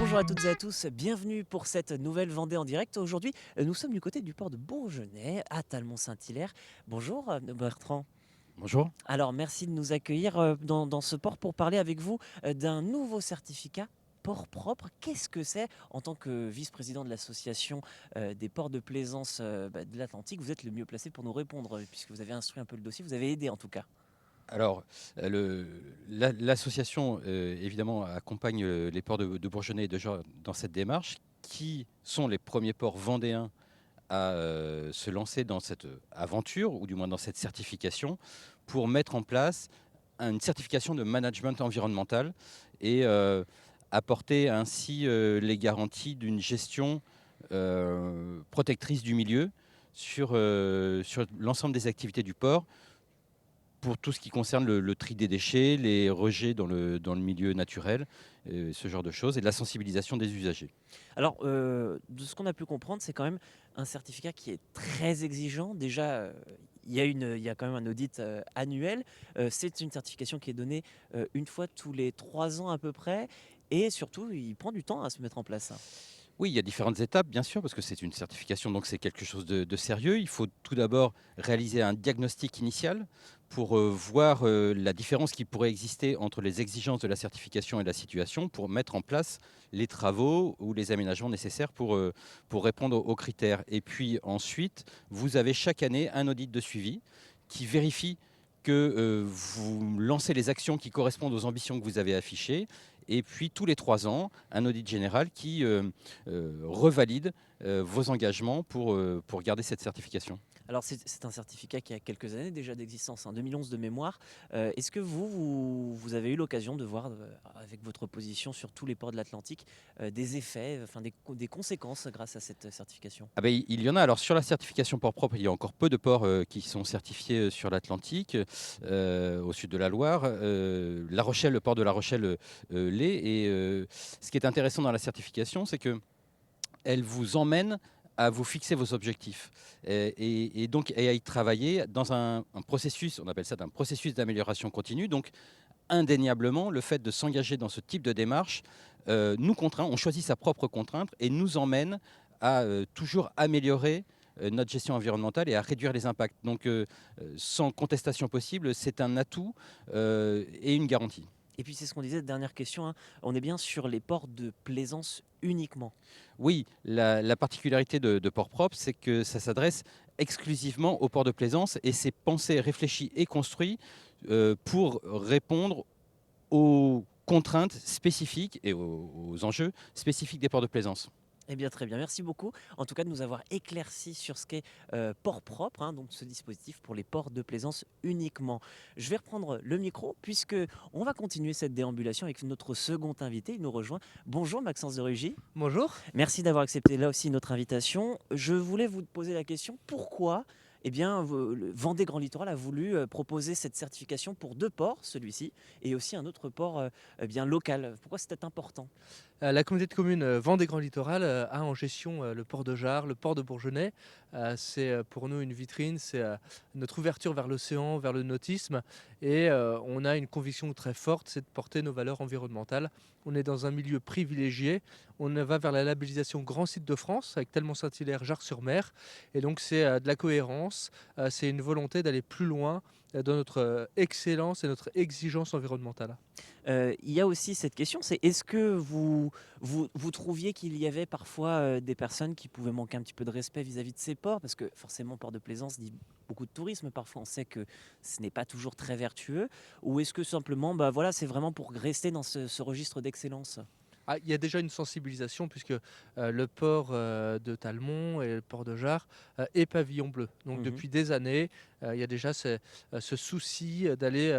Bonjour à toutes et à tous, bienvenue pour cette nouvelle Vendée en direct. Aujourd'hui, nous sommes du côté du port de Bourgenais, à Talmont-Saint-Hilaire. Bonjour Bertrand. Bonjour. Alors merci de nous accueillir dans ce port pour parler avec vous d'un nouveau certificat port propre. Qu'est-ce que c'est? En tant que vice-président de l'association des ports de plaisance de l'Atlantique, vous êtes le mieux placé pour nous répondre, puisque vous avez instruit un peu le dossier, vous avez aidé en tout cas. Alors, l'association, évidemment, accompagne les ports de Bourgenais et de Geur dans cette démarche, qui sont les premiers ports vendéens à se lancer dans cette aventure, ou du moins dans cette certification, pour mettre en place une certification de management environnemental et apporter ainsi les garanties d'une gestion protectrice du milieu sur l'ensemble des activités du port, pour tout ce qui concerne le tri des déchets, les rejets dans le milieu naturel, ce genre de choses, et de la sensibilisation des usagers. Alors, de ce qu'on a pu comprendre, c'est quand même un certificat qui est très exigeant. Déjà, il y a quand même un audit annuel. C'est une certification qui est donnée une fois tous les 3 ans à peu près. Et surtout, il prend du temps à se mettre en place, hein. Oui, il y a différentes étapes, bien sûr, parce que c'est une certification, donc c'est quelque chose de sérieux. Il faut tout d'abord réaliser un diagnostic initial pour voir la différence qui pourrait exister entre les exigences de la certification et la situation, pour mettre en place les travaux ou les aménagements nécessaires pour répondre aux critères. Et puis ensuite, vous avez chaque année un audit de suivi qui vérifie que vous lancez les actions qui correspondent aux ambitions que vous avez affichées. Et puis tous les 3 ans, un audit général qui revalide vos engagements pour garder cette certification. Alors, c'est un certificat qui a quelques années déjà d'existence, hein, 2011 de mémoire. Est-ce que vous avez eu l'occasion de voir, avec votre position sur tous les ports de l'Atlantique, des effets, enfin des conséquences grâce à cette certification? Ah ben, il y en a. Alors sur la certification port propre, il y a encore peu de ports qui sont certifiés sur l'Atlantique, au sud de la Loire. La Rochelle, le port de La Rochelle l'est. Et ce qui est intéressant dans la certification, c'est que elle vous emmène à vous fixer vos objectifs et donc et à y travailler dans un processus, on appelle ça un processus d'amélioration continue. Donc indéniablement, le fait de s'engager dans ce type de démarche nous contraint, on choisit sa propre contrainte et nous emmène à toujours améliorer notre gestion environnementale et à réduire les impacts. Donc sans contestation possible, c'est un atout et une garantie. Et puis c'est ce qu'on disait, dernière question, hein, on est bien sur les ports de plaisance uniquement. Oui, la particularité de Port Propre, c'est que ça s'adresse exclusivement aux ports de plaisance, et c'est pensé, réfléchi et construit pour répondre aux contraintes spécifiques et aux enjeux spécifiques des ports de plaisance. Eh bien très bien, merci beaucoup en tout cas de nous avoir éclairci sur ce qu'est port propre, hein, donc ce dispositif pour les ports de plaisance uniquement. Je vais reprendre le micro puisque on va continuer cette déambulation avec notre second invité, il nous rejoint. Bonjour Maxence de Rugy, Bonjour. merci d'avoir accepté là aussi notre invitation. Je voulais vous poser la question, pourquoi le Vendée Grand Littoral a voulu proposer cette certification pour deux ports, celui-ci, et aussi un autre port local. Pourquoi c'était important? La communauté de communes Vendée Grand Littoral a en gestion le port de Jars, le port de Bourgenais. C'est pour nous une vitrine, c'est notre ouverture vers l'océan, vers le nautisme. Et on a une conviction très forte, c'est de porter nos valeurs environnementales. On est dans un milieu privilégié. On va vers la labellisation Grand Site de France avec Talmont-Saint-Hilaire, Jars-sur-Mer. Et donc c'est de la cohérence, c'est une volonté d'aller plus loin dans notre excellence et notre exigence environnementale. Il y a aussi cette question, c'est est-ce que vous trouviez qu'il y avait parfois des personnes qui pouvaient manquer un petit peu de respect vis-à-vis de ces ports? Parce que forcément, port de plaisance dit beaucoup de tourisme, parfois on sait que ce n'est pas toujours très vertueux. Ou est-ce que simplement, voilà, c'est vraiment pour rester dans ce registre d'excellence? Ah, il y a déjà une sensibilisation puisque, le port, de Talmont et le port de Jars, est pavillon bleu. Donc Mhm. depuis des années, il y a déjà ce souci, d'aller,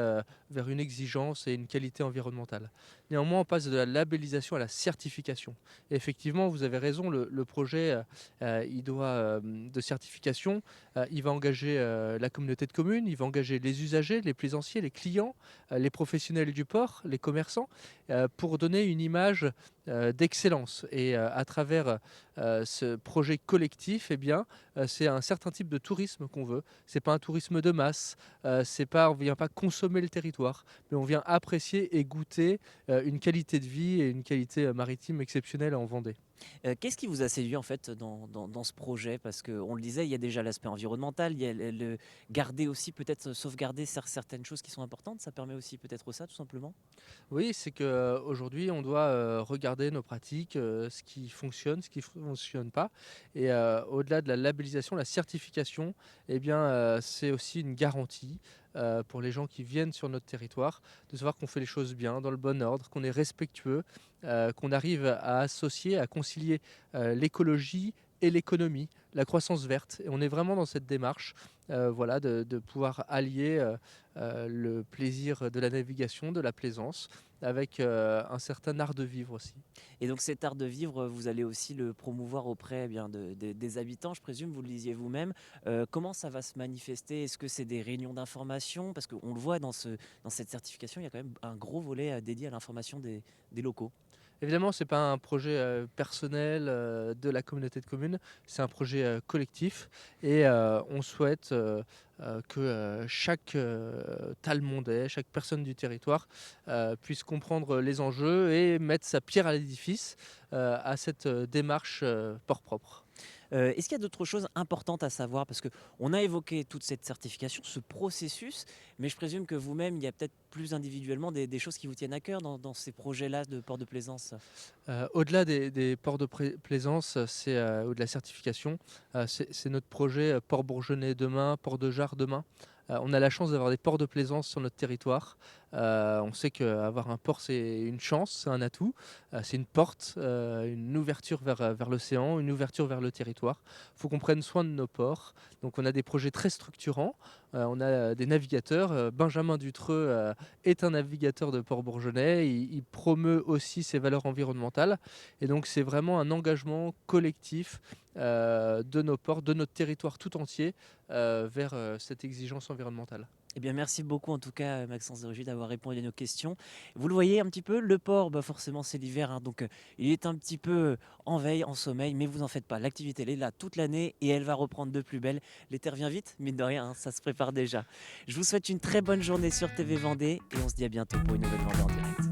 vers une exigence et une qualité environnementale. Néanmoins, on passe de la labellisation à la certification. Et effectivement, vous avez raison, le projet, il doit, de certification, il va engager, la communauté de communes, il va engager les usagers, les plaisanciers, les clients, les professionnels du port, les commerçants, pour donner une image d'excellence. Et à travers ce projet collectif, eh bien, c'est un certain type de tourisme qu'on veut. C'est pas un tourisme de masse. On vient pas consommer le territoire, mais on vient apprécier et goûter une qualité de vie et une qualité maritime exceptionnelle en Vendée. Qu'est-ce qui vous a séduit en fait dans ce projet? Parce qu'on le disait, il y a déjà l'aspect environnemental, il y a le garder aussi peut-être sauvegarder certaines choses qui sont importantes, ça permet aussi peut-être ça tout simplement? Oui, c'est qu'aujourd'hui, on doit regarder nos pratiques, ce qui fonctionne, ce qui ne fonctionne pas. Et au-delà de la labellisation, la certification, eh bien, c'est aussi une garantie pour les gens qui viennent sur notre territoire, de savoir qu'on fait les choses bien, dans le bon ordre, qu'on est respectueux, qu'on arrive à associer, à concilier l'écologie et l'économie, la croissance verte. Et on est vraiment dans cette démarche, voilà, de pouvoir allier le plaisir de la navigation, de la plaisance, avec un certain art de vivre aussi. Et donc cet art de vivre, vous allez aussi le promouvoir auprès eh bien, des habitants, je présume, vous le disiez vous-même. Comment ça va se manifester? Est-ce que c'est des réunions d'information? Parce qu'on le voit dans cette certification, il y a quand même un gros volet dédié à l'information des locaux. Évidemment, c'est pas un projet personnel de la communauté de communes, c'est un projet collectif et on souhaite que chaque Talmondais, chaque personne du territoire puisse comprendre les enjeux et mettre sa pierre à l'édifice à cette démarche port propre. Est-ce qu'il y a d'autres choses importantes à savoir? Parce qu'on a évoqué toute cette certification, ce processus, mais je présume que vous-même, il y a peut-être plus individuellement des choses qui vous tiennent à cœur dans ces projets-là de port de plaisance. Au-delà des ports de plaisance, ou de la certification, c'est notre projet Port Bourgenais demain, Port de Jard demain. On a la chance d'avoir des ports de plaisance sur notre territoire. On sait qu'avoir un port, c'est une chance, c'est un atout. C'est une porte, une ouverture vers l'océan, une ouverture vers le territoire. Il faut qu'on prenne soin de nos ports. Donc on a des projets très structurants. On a des navigateurs. Benjamin Dutreux est un navigateur de Port Bourgenais. Il promeut aussi ses valeurs environnementales. Et donc c'est vraiment un engagement collectif de nos ports, de notre territoire tout entier vers cette exigence environnementale. Eh bien, merci beaucoup en tout cas, Maxence de Rugy, d'avoir répondu à nos questions. Vous le voyez un petit peu, le port, bah forcément c'est l'hiver, hein, donc il est un petit peu en veille, en sommeil, mais vous en faites pas. L'activité, elle est là toute l'année et elle va reprendre de plus belle. L'été revient vite, mine de rien, hein, ça se prépare déjà. Je vous souhaite une très bonne journée sur TV Vendée et on se dit à bientôt pour une nouvelle Vendée en direct.